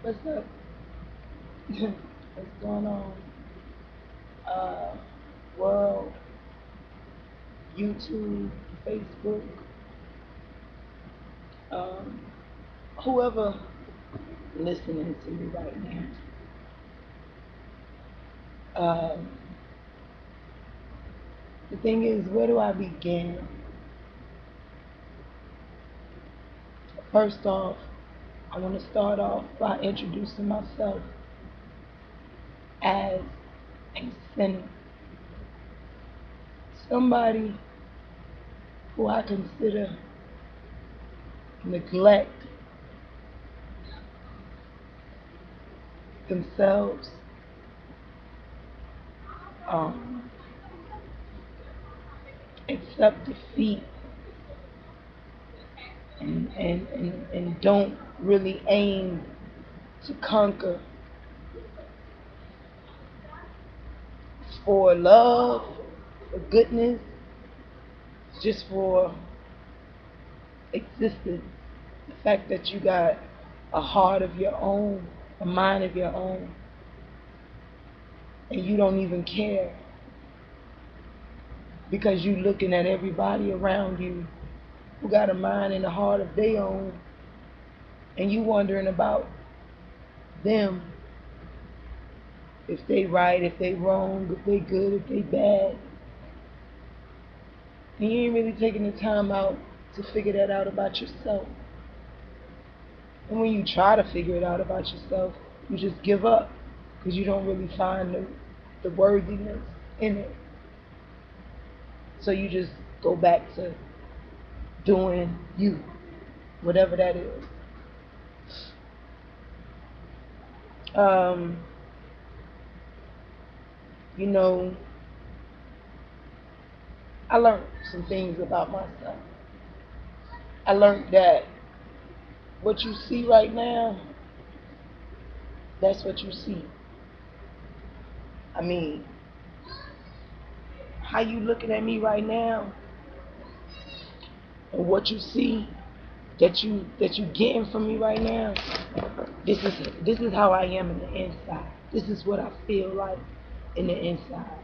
What's up? What's going on? Uh, world, YouTube, Facebook, um, whoever listening to me right now. Um, the thing is, where do I begin? First off, I want to start off by introducing myself as a sinner, somebody who I consider neglect themselves, um, accept defeat, and don't really aim to conquer for love, for goodness, just for existence. The fact that you got a heart of your own, a mind of your own, and you don't even care because you looking at everybody around you who got a mind and a heart of their own, and you wondering about them, if they right, if they wrong, if they good, if they bad. And you ain't really taking the time out to figure that out about yourself. And when you try to figure it out about yourself, you just give up because you don't really find the worthiness in it. So you just go back to doing you, whatever that is. Um, you know, I learned some things about myself. I learned that what you see right now, that's what you see. I mean, how you looking at me right now and what you see that you getting from me right now, this is how I am in the inside. This is what I feel like in the inside.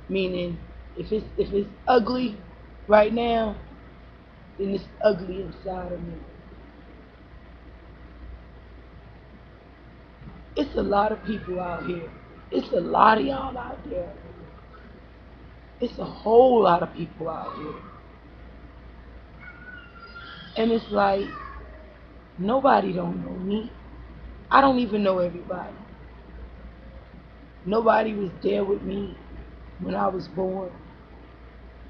Meaning, if it's ugly right now, then it's ugly inside of me. It's a lot of people out here. It's a lot of y'all out there. It's a whole lot of people out here. And it's like, nobody don't know me. I don't even know everybody. Nobody was there with me when I was born.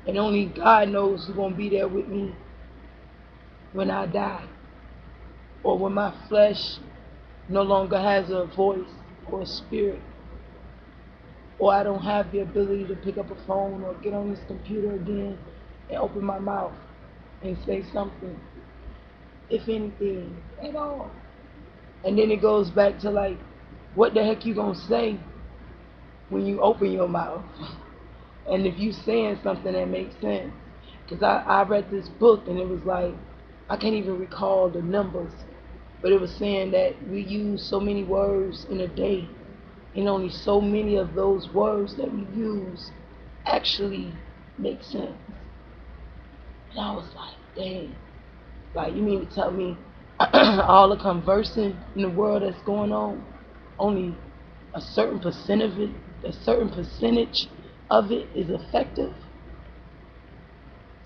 And only God knows who's going to be there with me when I die. Or when my flesh no longer has a voice or a spirit. Or I don't have the ability to pick up a phone or get on this computer again and open my mouth and say something, if anything at all. And then it goes back to like, what the heck you gonna say when you open your mouth? And if you saying something that makes sense. Because I read this book and it was like, I can't even recall the numbers, but it was saying that we use so many words in a day, and only so many of those words that we use actually make sense. And I was like, dang. Like, you mean to tell me all the conversing in the world that's going on, only a certain percent of it, a certain percentage of it is effective?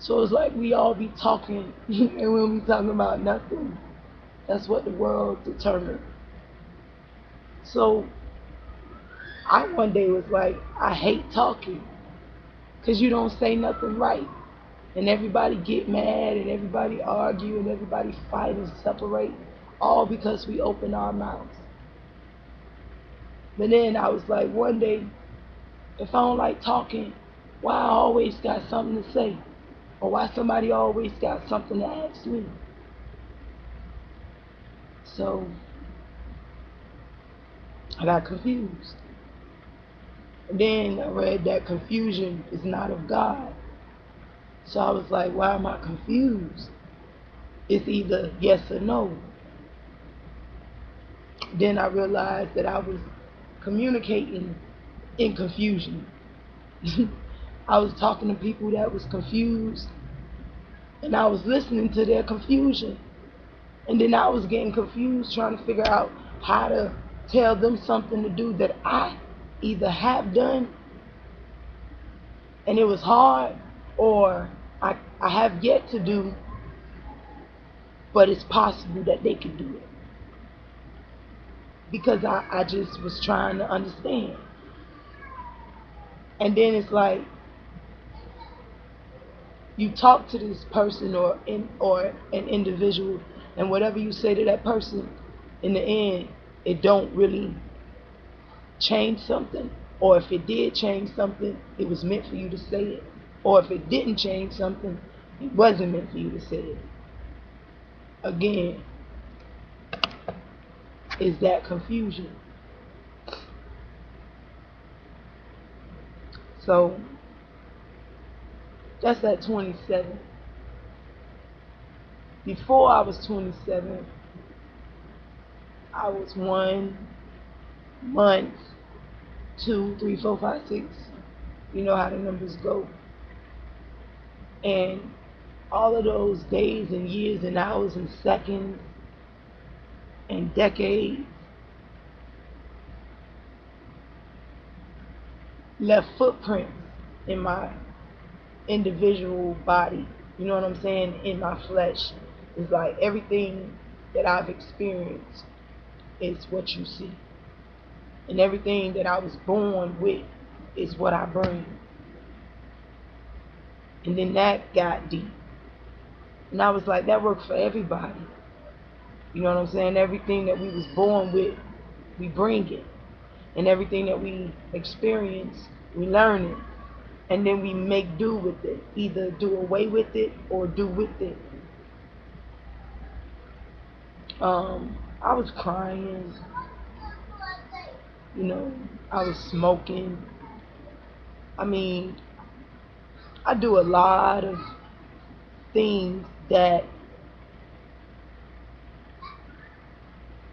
So it's like we all be talking and we don't be talking about nothing. That's what the world determined. So I one day was like, I hate talking because you don't say nothing right. And everybody get mad and everybody argue and everybody fight and separate, all because we open our mouths. But then I was like, one day, if I don't like talking, why I always got something to say? Or why somebody always got something to ask me? So I got confused. And then I read that confusion is not of God. So I was like, why am I confused? It's either yes or no. Then I realized that I was communicating in confusion. I was talking to people that was confused, and I was listening to their confusion. And then I was getting confused trying to figure out how to tell them something to do that I either have done and it was hard, or I have yet to do, but it's possible that they could do it. Because I just was trying to understand. And then it's like you talk to this person or an individual, and whatever you say to that person, in the end, it don't really change something. Or if it did change something, it was meant for you to say it. Or if it didn't change something, it wasn't meant for you to say it. Again, is that confusion. So that's at 27. Before I was 27, I was 1 month, 2, 3, 4, 5, 6. You know how the numbers go. And all of those days and years and hours and seconds and decades left footprints in my individual body. You know what I'm saying? In my flesh. It's like everything that I've experienced is what you see. And everything that I was born with is what I bring. And then that got deep. And I was like, that worked for everybody. You know what I'm saying? Everything that we was born with, we bring it. And everything that we experience, we learn it. And then we make do with it. Either do away with it or do with it. I was crying. You know, I was smoking. I mean, I do a lot of things that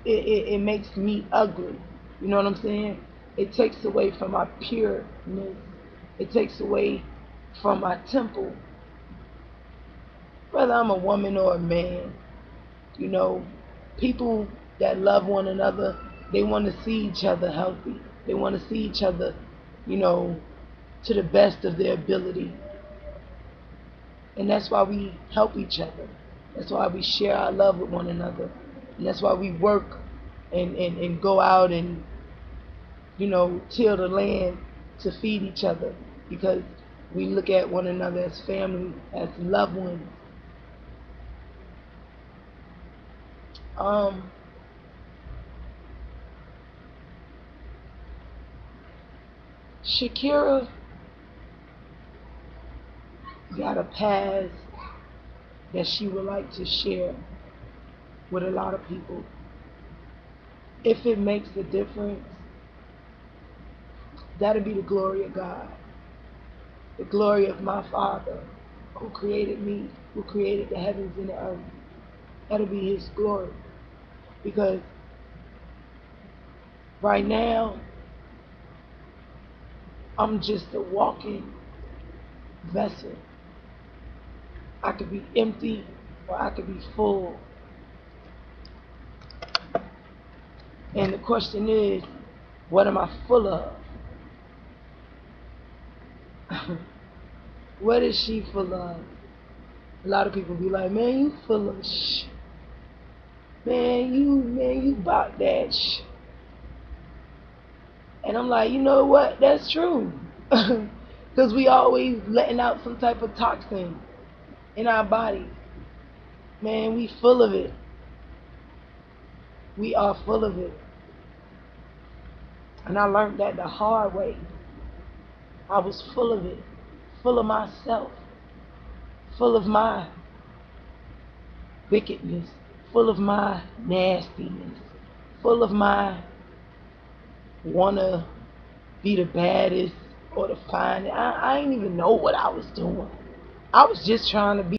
it makes me ugly. You know what I'm saying? It takes away from my pureness. It takes away from my temple. Whether I'm a woman or a man, you know, people that love one another, they want to see each other healthy. They want to see each other, you know, to the best of their ability. And that's why we help each other. That's why we share our love with one another. And that's why we work and go out and, you know, till the land to feed each other. Because we look at one another as family, as loved ones. Shakira got a past that she would like to share with a lot of people. If it makes a difference, that'll be the glory of God. The glory of my Father who created me, who created the heavens and the earth. That'll be His glory. Because right now, I'm just a walking vessel. I could be empty or I could be full. And the question is, what am I full of? What is she full of? A lot of people be like, man, you full of shit. Man, you about that shit. And I'm like, you know what? That's true. Because we always letting out some type of toxin in our body. Man, we full of it. We are full of it. And I learned that the hard way. I was full of it. Full of myself. Full of my wickedness. Full of my nastiness. Full of my wanna be the baddest or the finest. I didn't even know what I was doing. I was just trying to be